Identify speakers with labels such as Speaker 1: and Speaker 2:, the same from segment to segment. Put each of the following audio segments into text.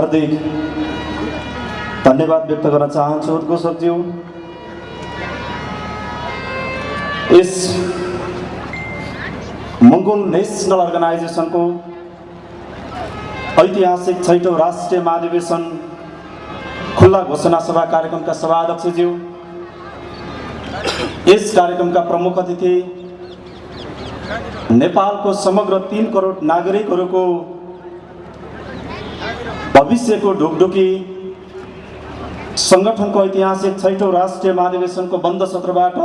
Speaker 1: हार्दिक धन्यवाद व्यक्त गर्न चाहन्छु उद्घोषकज्यू। इस मंगोल नेशनल अर्गनाइजेशन को ऐतिहासिक 6औं राष्ट्रीय महाधिवेशन खुला घोषणा सभा कार्यक्रम का सभाध्यक्षज्यू, इस कार्यक्रम का प्रमुख अतिथि नेपाल को समग्र 3 करोड़ नागरिकहरू को भविष्य को ढुकढुकी संगठन को ऐतिहासिक 6औं राष्ट्रीय महाधिवेशन को बंद सत्रबाट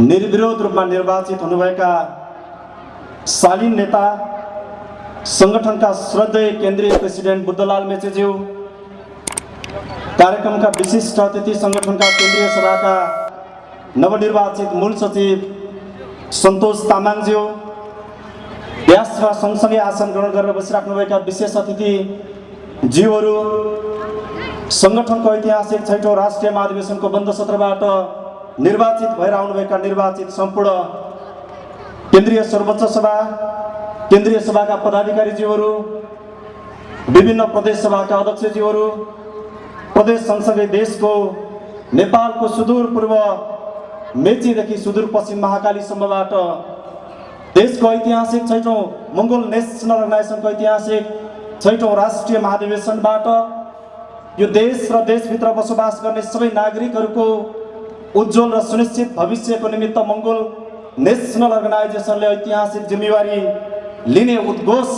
Speaker 1: निर्विरोध रूप में निर्वाचित हुनुभएका शालीन नेता, संगठन का श्रद्धेय केंद्रीय प्रेसिडेंट बुद्धलाल मेचेज्यू, कार्यक्रम का विशिष्ट अतिथि संगठन का केंद्रीय सभा का नवनिर्वाचित मूल सचिव सन्तोष तामाङज्यू, व्यासमा सँगसँगै आसन ग्रहण गरेर बसिराख्नुभएका विशेष अतिथि ज्यूहरू, संगठनको ऐतिहासिक 6औं राष्ट्रिय महाधिवेशनको बन्द सत्रबाट निर्वाचित भएर आउनुभएका निर्वाचित सम्पूर्ण केन्द्रीय सर्वोच्च सभा, केन्द्रीय सभाका पदाधिकारी ज्यूहरू, विभिन्न प्रदेश सभाका अध्यक्ष ज्यूहरू, प्रदेश सँगसँगै देशको नेपालको सुदूर पूर्व मेचीदेखि सुदूर पश्चिम महाकालीसम्मबाट देशको ऐतिहासिक 6औं मंगोल नेशनल अर्गनाइजेसनको ऐतिहासिक 6औं राष्ट्रिय महाधिवेशनबाट यो देश र देशभित्र बसोबास गर्ने सबै नागरिकहरूको उज्जवल र सुनिश्चित भविष्यको निमित्त मंगोल नेशनल अर्गनाइजेसनले ऐतिहासिक जिम्मेवारी लिने उद्घोष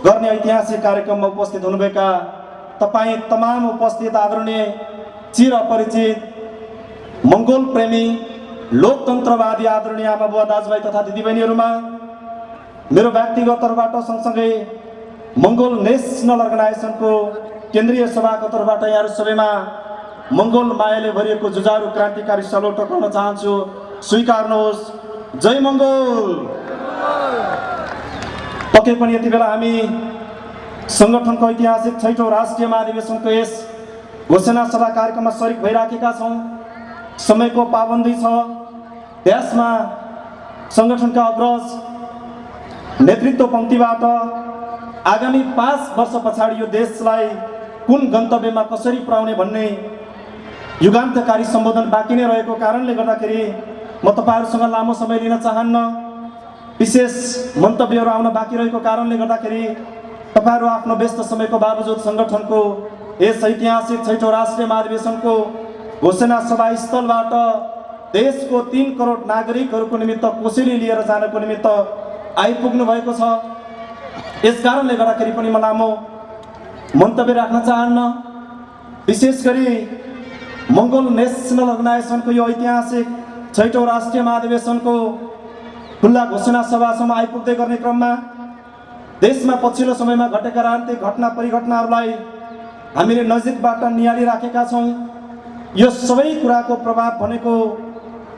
Speaker 1: गर्ने ऐतिहासिक कार्यक्रममा उपस्थित हुनुभएका तपाईं तमाम उपस्थित आदरणीय चिर अपरिचित मंगोल प्रेमी लोकतन्त्रवादी आदरणीय आमा बुवा दाजुभाइ तथा दिदीबहिनीहरूमा मेरो व्यक्तिगत तर्फबाट सँगसँगै मंगोल नेशनल अर्गनाइजेसनको केन्द्रीय सभाको तर्फबाट यहाँहरू सबैमा मंगोल मायाले भरिएको जुझारु क्रान्तिकारी सलोट टक्राउन चाहन्छु। स्वीकार्नुहोस्। जय मंगोल। पक्कै पनि यति बेला हामी संगठनको ऐतिहासिक 6औं राष्ट्रिय महाधिवेशनको यस घोषणा सभा कार्यक्रममा सरिक भइराखेका छौं। समयको पाबन्दी छ। व्यासमा संगठनका अग्रज नेतृत्व पंक्तिबाट आगामी 5 वर्ष पछाडि यो देशलाई कुन गन्तव्यमा कसरी पुर्याउने भन्ने युगान्तकारी सम्बोधन बाँकी नै रहेको कारणले गर्दाखेरि म तपाईहरुसँग लामो समय लिन चाहन्न। विशेष मन्तव्यहरू आउन बाँकी रहेको कारणले गर्दाखेरि तपाईहरु आफ्नो व्यस्त समयको बावजुद संगठनको यस ऐतिहासिक 6औं राष्ट्रिय महाधिवेशनको घोषणा सभा स्थलबाट देशको 3 करोड़ नागरिकहरूको निमित्त कोसेली लिएर जानको निमित्त आइपुग्नु भएको छ। यस कारणले गर्दाखेरि पनि म लामो मन्तव्य राख्न चाहन्न। विशेष गरी मंगोल नेशनल अर्गनाइजेसनको यो ऐतिहासिक 6औं राष्ट्रिय महाधिवेशनको खुल्ला घोषणा सभासम्म आइपुग्दै गर्ने क्रममा देशमा पछिल्लो समयमा घटेका राजनीतिक घटना परिघटनाहरूलाई हामीले नजिकबाट निहालिराखेका छौं। यो सबै कुराको प्रभाव भनेको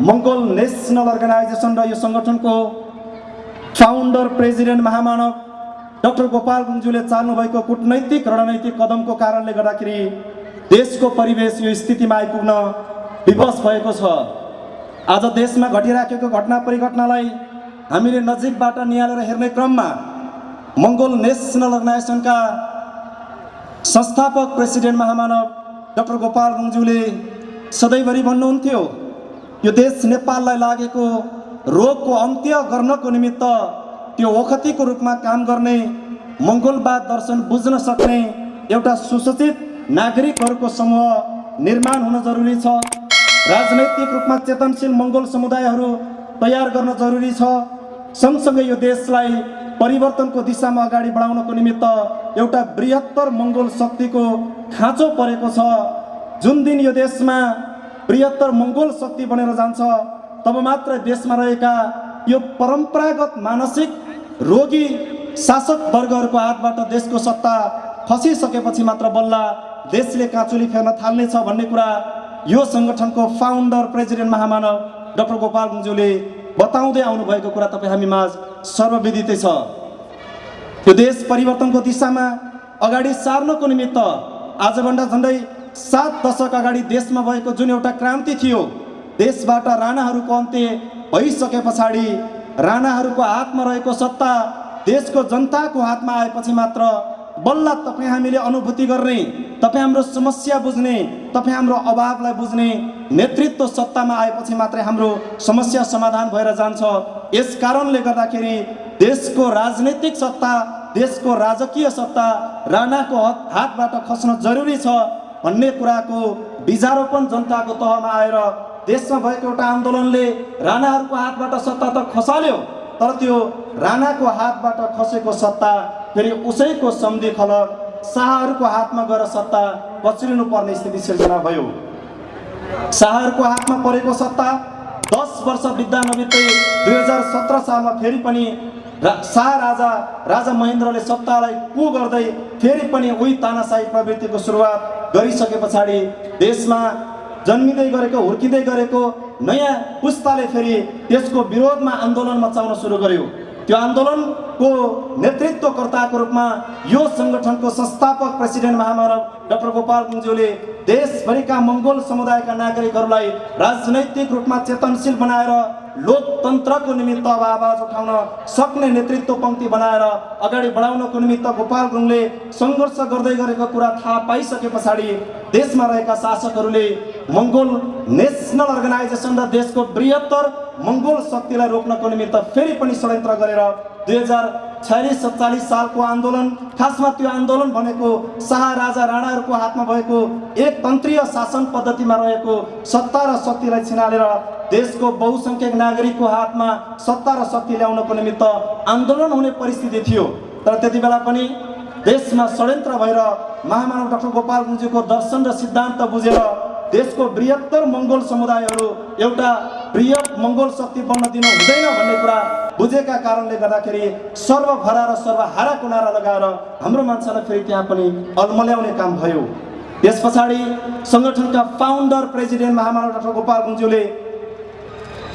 Speaker 1: मंगोल नेशनल अर्गनाइजेसन र यो संगठनको फाउन्डर प्रेसिडेन्ट महामानव डाक्टर गोपाल गुरुङज्यूले चाल्नु भएको कूटनैतिक रणनैतिक कदमको कारणले गर्दाखेरि देशको परिवेश यो स्थितिमा आइपुग्न विवश भएको छ। आज देशमा घटिराखेको घटना परिघटनालाई हामीले नजिकबाट निहालेर हेर्ने क्रममा मंगोल नेशनल अर्गनाइजेसनका संस्थापक प्रेसिडेन्ट महामानव डाक्टर गोपाल गुरुङज्यूले सधैँभरि भन्नुहुन्थ्यो, यो देश नेपाललाई लागेको रोगको अन्त्य गर्नको निमित्त त्यो ओखतीको रूपमा काम गर्ने मंगोलवाद दर्शन बुझ्न सक्ने एउटा सुसज्जित नागरिकहरूको समूह निर्माण हुन जरुरी छ। राजनैतिक रूपमा चेतनशील मंगोल समुदायहरू तयार गर्न जरुरी छ। सँगसँगै यो देशलाई परिवर्तनको दिशामा अगाडि बढाउनको निमित्त एउटा बृहत्तर मंगोल शक्तिको खाँचो परेको छ। जुन दिन यो देशमा बृहत्तर मंगोल शक्ति बनेर जान्छ तब मात्र देशमा रहेका यो परम्परागत मानसिक रोगी शासक वर्गहरूको हातबाट देशको सत्ता खसिसकेपछि मात्र बल्ल देशले काँचुली फेर्न थाल्नेछ भन्ने कुरा यो संगठनको फाउन्डर प्रेसिडेन्ट महामानव डाक्टर गोपाल गुरुङज्यूले बताउँदै आउनु भएको कुरा तपाई हामी माझ सर्वविदितै छ। यो देश परिवर्तनको दिशामा अगाडि सार्नको निमित्त आजभन्दा झन्डै 7 दशक अगाडि देशमा भएको जुन एउटा क्रान्ति थियो, देशबाट राणाहरूको अन्त्य भइसके पछाडि राणाहरूको हातमा रहेको सत्ता देशको जनताको हातमा आएपछि मात्र बल्ल तपाईँ हामीले अनुभूति गर्ने, तपाईँ हाम्रो समस्या बुझ्ने, तपाईँ हाम्रो अभावलाई बुझ्ने नेतृत्व सत्तामा आएपछि मात्रै हाम्रो समस्या समाधान भएर जान्छ। यस कारणले गर्दाखेरि देशको राजनैतिक सत्ता, देशको राजकीय सत्ता राणाको हातबाट खस्न जरुरी छ भन्ने कुराको बीजारोपण जनताको तहमा आएर देशमा भएको एउटा आन्दोलनले राणाहरूको हातबाट सत्ता त खसाल्यो, तर त्यो राणाको हातबाट खसेको सत्ता फेरि उसैको सम्धि खलक शाहहरूको हातमा गएर सत्ता पछिरिनु पर्ने स्थिति सिर्जना भयो। शाहहरूको हातमा परेको सत्ता 10 वर्ष बित्दा नबित्दै 2017 सालमा फेरि पनि शाह राजा महेन्द्रले सत्तालाई कु गर्दै फेरि पनि उही तानाशाही प्रवृत्तिको सुरुवात गरिसके पछाडि देशमा जन्मिँदै गरेको, हुर्किँदै गरेको नयाँ पुस्ताले फेरि त्यसको विरोधमा आन्दोलन मचाउन सुरु गर्यो। त्यो आन्दोलनको नेतृत्वकर्ताको रूपमा यो संगठनको संस्थापक प्रेसिडेन्ट महामानव डाक्टर गोपाल गुरुङज्यूले देशभरिका मंगोल समुदायका नागरिकहरूलाई राजनैतिक रूपमा चेतनशील बनाएर लोकतन्त्रको निमित्त आवाज उठाउन सक्ने नेतृत्व पंक्ति बनाएर अगाडि बढाउनको निमित्त गोपाल गुरुङले संघर्ष गर्दै गरेको कुरा थाहा पाइसके पछाडि देशमा रहेका शासकहरूले मंगोल नेशनल अर्गनाइजेसन र देशको बृहत्तर मंगोल शक्तिलाई रोक्नको निमित्त फेरि पनि षड्यन्त्र गरेर 2046-47 सालको आन्दोलन, खासमा त्यो आन्दोलन भनेको शाह राजा राणाहरूको हातमा भएको एक तन्त्रीय शासन पद्धतिमा रहेको सत्ता र शक्तिलाई छिनालेर देशको बहुसंख्यक नागरिकको हातमा सत्ता र शक्ति ल्याउनको निमित्त आन्दोलन हुने परिस्थिति थियो। तर त्यति बेला पनि देशमा षड्यन्त्र भएर महामानव डाक्टर गोपाल गुरुङज्यूको दर्शन र सिद्धान्त बुझेर देशको बृहत्तर मंगोल समुदायहरू एउटा बृहत मंगोल शक्ति बन्न दिनु हुँदैन भन्ने कुरा बुझेका कारणले गर्दाखेरि सर्वभरा र सर्वहाराको नारा लगाएर हाम्रो मान्छेलाई फेरि त्यहाँ पनि अल्मल्याउने काम भयो। त्यस पछाडि संगठनका फाउन्डर प्रेसिडेन्ट महामानव डाक्टर गोपाल गुरुङज्यूले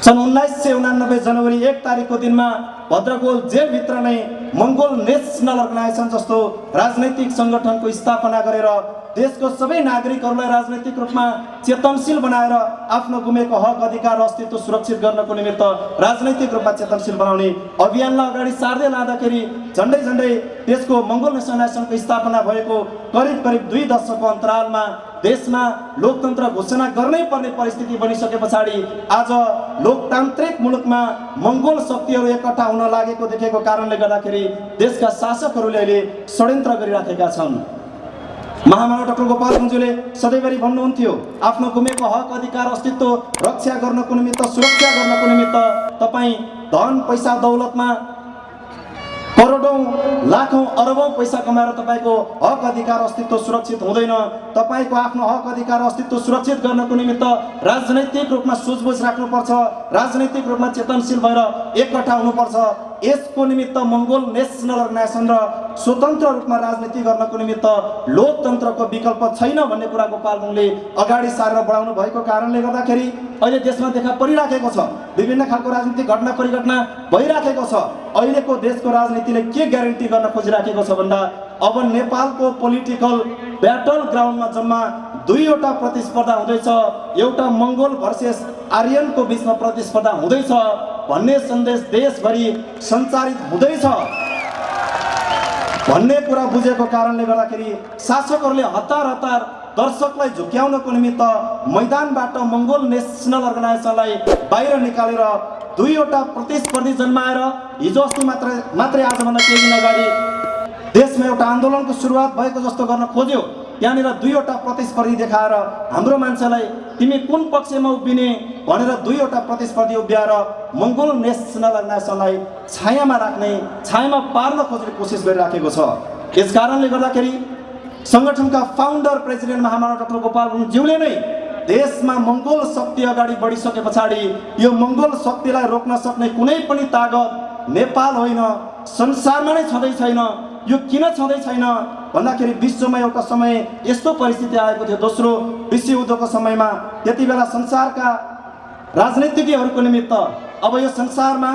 Speaker 1: सन् 1989 जनवरी 1 तारिकको दिनमा भद्रकोल जेलभित्र नै मंगोल नेशनल अर्गनाइजेसन जस्तो राजनैतिक संगठनको स्थापना गरेर देशको सबै नागरिकहरूलाई राजनैतिक रूपमा चेतनशील बनाएर आफ्नो गुमेको हक अधिकार र अस्तित्व सुरक्षित गर्नको निमित्त राजनैतिक रूपमा चेतनशील बनाउने अभियानलाई अगाडि सार्दै लाँदाखेरि झन्डै झन्डै त्यसको मंगोल नेशनल अर्गनाइजेसनको स्थापना भएको करिब 2 दशकको अन्तरालमा देशमा लोकतन्त्र घोषणा गर्नै पर्ने परिस्थिति बनिसके पछाडि आज लोकतान्त्रिक मुलुकमा मंगोल शक्तिहरू एकट्ठा हुन लागेको देखेको कारणले गर्दाखेरि देशका शासकहरूले अहिले षड्यन्त्र गरिराखेका छन्। महामानव डाक्टर गोपाल गुरुङज्यूले सधैँभरि भन्नुहुन्थ्यो आफ्नो गुमेको हक अधिकार अस्तित्व रक्षा गर्नको निमित्त, सुरक्षा गर्नको निमित्त तपाईँ धन पैसा दौलतमा करोडौं लाखौं अरबौं पैसा कमाएर तपाईको हक अधिकार अस्तित्व सुरक्षित हुँदैन। तपाईको आफ्नो हक अधिकार अस्तित्व सुरक्षित गर्नको निमित्त राजनैतिक रूपमा सोचबुझ राख्नुपर्छ, राजनैतिक रूपमा चेतनशील भएर एकट्ठा हुनुपर्छ। यसको निमित्त मंगोल नेशनल अर्गनाइजेसन र स्वतन्त्र रूपमा राजनीति गर्नको निमित्त लोकतन्त्रको विकल्प छैन भन्ने कुरा गोपाल गुरुङले अगाडि सारेर बढाउनु भएको कारणले गर्दाखेरि अहिले देशमा देखा परिराखेको छ, विभिन्न खालको राजनीतिक घटना परिघटना भइराखेको छ। अहिलेको देशको राजनीतिले के ग्यारेन्टी गर्न खोजिराखेको छ भन्दा अब नेपालको पोलिटिकल ब्याटल ग्राउन्डमा जम्मा 2वटा प्रतिस्पर्धा हुँदैछ। एउटा मंगोल भर्सेस आर्यनको बीचमा प्रतिस्पर्धा हुँदैछ भन्ने सन्देश देशभरि सञ्चारित हुँदैछ भन्ने कुरा बुझेको कारणले गर्दाखेरि शासकहरूले हतार हतार दर्शकलाई झुक्याउनको निमित्त मैदानबाट मंगोल नेशनल अर्गनाइजेसनलाई बाहिर निकालेर 2वटा प्रतिस्पर्धी जन्माएर हिजो अस्ति मात्रै आजभन्दा केही दिन अगाडि देशमा एउटा आन्दोलनको सुरुवात भएको जस्तो गर्न खोज्यो। त्यहाँनिर 2वटा प्रतिस्पर्धी देखाएर हाम्रो मान्छेलाई तिमी कुन पक्षमा उभिने भनेर 2वटा प्रतिस्पर्धी उभ्याएर मंगोल नेशनल अर्गनाइजेसनलाई छायामा राख्ने, छायामा पार्न खोज्ने कोसिस गरिराखेको छ। यस कारणले गर्दाखेरि संगठनका फाउन्डर प्रेसिडेन्ट महामानव डाक्टर गोपाल गुरुङज्यूले नै देशमा मंगोल शक्ति अगाडि बढिसके पछाडि यो मंगोल शक्तिलाई रोक्न सक्ने कुनै पनि तागत नेपाल होइन, संसारमा नै छँदै छैन। यो किन छँदै छैन भन्दाखेरि विश्वमा एउटा समय यस्तो परिस्थिति आएको थियो, दोस्रो विश्व युद्धको समयमा। त्यति बेला संसारका राजनीतिज्ञहरूको निमित्त अब यो संसारमा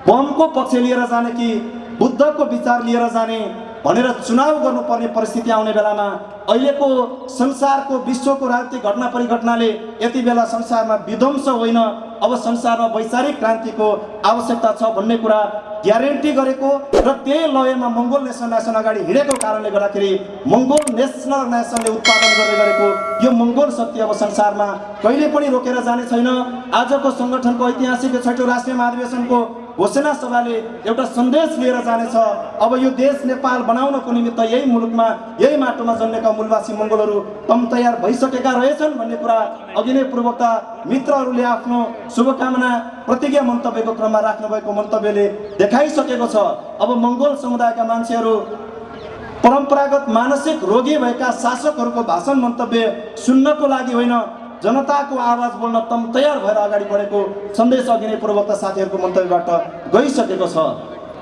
Speaker 1: बमको पक्ष लिएर जाने कि बुद्धको विचार लिएर जाने भनेर चुनाव गर्नुपर्ने परिस्थिति आउने बेलामा अहिलेको संसारको विश्वको राजनीतिक घटना परिघटनाले यति बेला संसारमा विध्वंस होइन, अब संसारमा वैचारिक क्रान्तिको आवश्यकता छ भन्ने कुरा ग्यारेन्टी गरेको र त्यही लयमा मङ्गोल नेसन अगाडि हिँडेको कारणले गर्दाखेरि मङ्गोल नेसनल अर्गनाइजेसनले उत्पादन गर्दै गरेको यो मङ्गोल शक्ति अब संसारमा कहिले पनि रोकेर जाने छैन। आजको सङ्गठनको ऐतिहासिक 6औं राष्ट्रिय महाधिवेशनको घोषणा सभाले एउटा सन्देश लिएर जानेछ। अब यो देश नेपाल बनाउनको निमित्त यही मुलुकमा यही माटोमा जन्मेका मूलवासी मङ्गोलहरू तम तयार भइसकेका रहेछन् भन्ने कुरा अघि नै पूर्वोक्ता मित्रहरूले आफ्नो शुभकामना प्रतिज्ञा मन्तव्यको क्रममा राख्नुभएको मन्तव्यले देखाइसकेको छ। अब मङ्गोल समुदायका मान्छेहरू परम्परागत मानसिक रोगी भएका शासकहरूको भाषण मन्तव्य सुन्नको लागि होइन, जनताको आवाज बोल्न तम तयार भएर अगाडि बढेको सन्देश अघि नै पूर्वोक्ता साथीहरूको मन्तव्यबाट गइसकेको छ।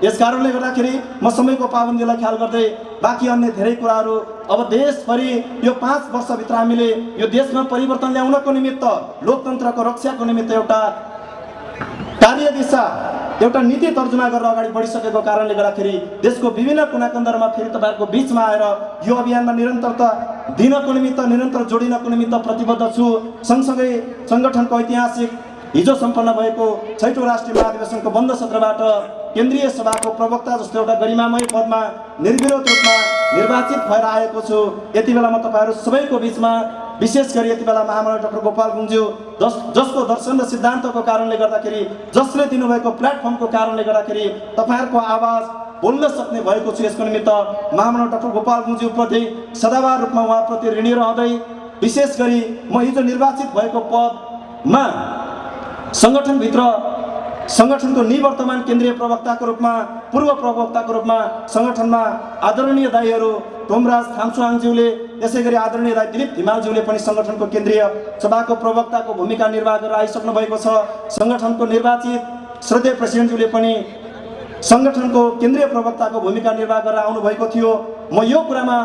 Speaker 1: यस कारणले गर्दाखेरि म समयको पाबन्दीलाई ख्याल गर्दै बाँकी अन्य धेरै कुराहरू अब देशभरि यो 5 वर्षभित्र हामीले यो देशमा परिवर्तन ल्याउनको निमित्त लोकतन्त्रको रक्षाको निमित्त एउटा कार्यदिशा एउटा नीति तर्जुमा गरेर अगाडि बढिसकेको कारणले गर्दाखेरि देशको विभिन्न कुनाकन्दरमा फेरि तपाईँहरूको बिचमा आएर यो अभियानमा निरन्तरता दिनको निमित्त निरन्तर जोडिनको निमित्त प्रतिबद्ध छु। सँगसँगै सङ्गठनको ऐतिहासिक हिजो सम्पन्न भएको 6औं राष्ट्रिय महाधिवेशनको बन्द सत्रबाट केन्द्रीय सभाको प्रवक्ता जस्तो एउटा गरिमामय पदमा निर्विरोध रूपमा निर्वाचित भएर आएको छु। यति बेला म तपाईँहरू सबैको बिचमा विशेष गरी यति बेला महामना डाक्टर गोपाल गुरुङज्यू जसको दर्शन र सिद्धान्तको कारणले गर्दाखेरि जसले दिनुभएको प्लेटफर्मको कारणले गर्दाखेरि तपाईँहरूको आवाज बोल्न सक्ने भएको छु। यसको निमित्त महामना डाक्टर गोपाल गुरुङज्यूप्रति सदाबार रूपमा उहाँप्रति ऋणी रहँदै विशेष गरी म हिजो निर्वाचित भएको पदमा सङ्गठनभित्र सङ्गठनको निवर्तमान केन्द्रीय प्रवक्ताको रूपमा पूर्व प्रवक्ताको रूपमा सङ्गठनमा आदरणीय दाइहरू टोमराज थाम्सुवाङज्यूले त्यसै गरी आदरणीय दाइ दिलीप हिमालज्यूले पनि सङ्गठनको केन्द्रीय सभाको प्रवक्ताको भूमिका निर्वाह गरेर आइसक्नु भएको छ। सङ्गठनको निर्वाचित श्रद्धेय प्रेसिडेन्टज्यूले पनि सङ्गठनको केन्द्रीय प्रवक्ताको भूमिका निर्वाह गरेर आउनुभएको थियो। म यो कुरामा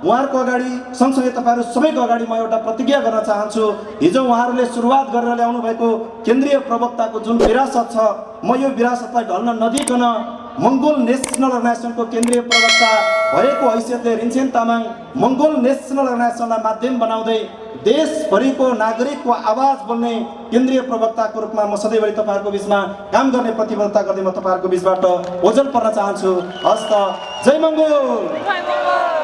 Speaker 1: उहाँहरूको अगाडि सँगसँगै तपाईँहरू सबैको अगाडि म एउटा प्रतिज्ञा गर्न चाहन्छु। हिजो उहाँहरूले सुरुवात गरेर ल्याउनु भएको केन्द्रीय प्रवक्ताको जुन विरासत छ, म यो विरासतलाई ढल्न नदिकन मङ्गोल नेसनल अर्गनाइजेसनको केन्द्रीय प्रवक्ता भएको हैसियतले रिन्छेन तामाङ मङ्गोल नेसनल अर्गनाइजेसनलाई माध्यम बनाउँदै देशभरिको नागरिकको आवाज बोल्ने केन्द्रीय प्रवक्ताको रूपमा म सधैँभरि तपाईँहरूको बिचमा काम गर्ने प्रतिबद्धता गर्दै म तपाईँहरूको बिचबाट ओझल पर्न चाहन्छु। हस्त जय मङ्गोल।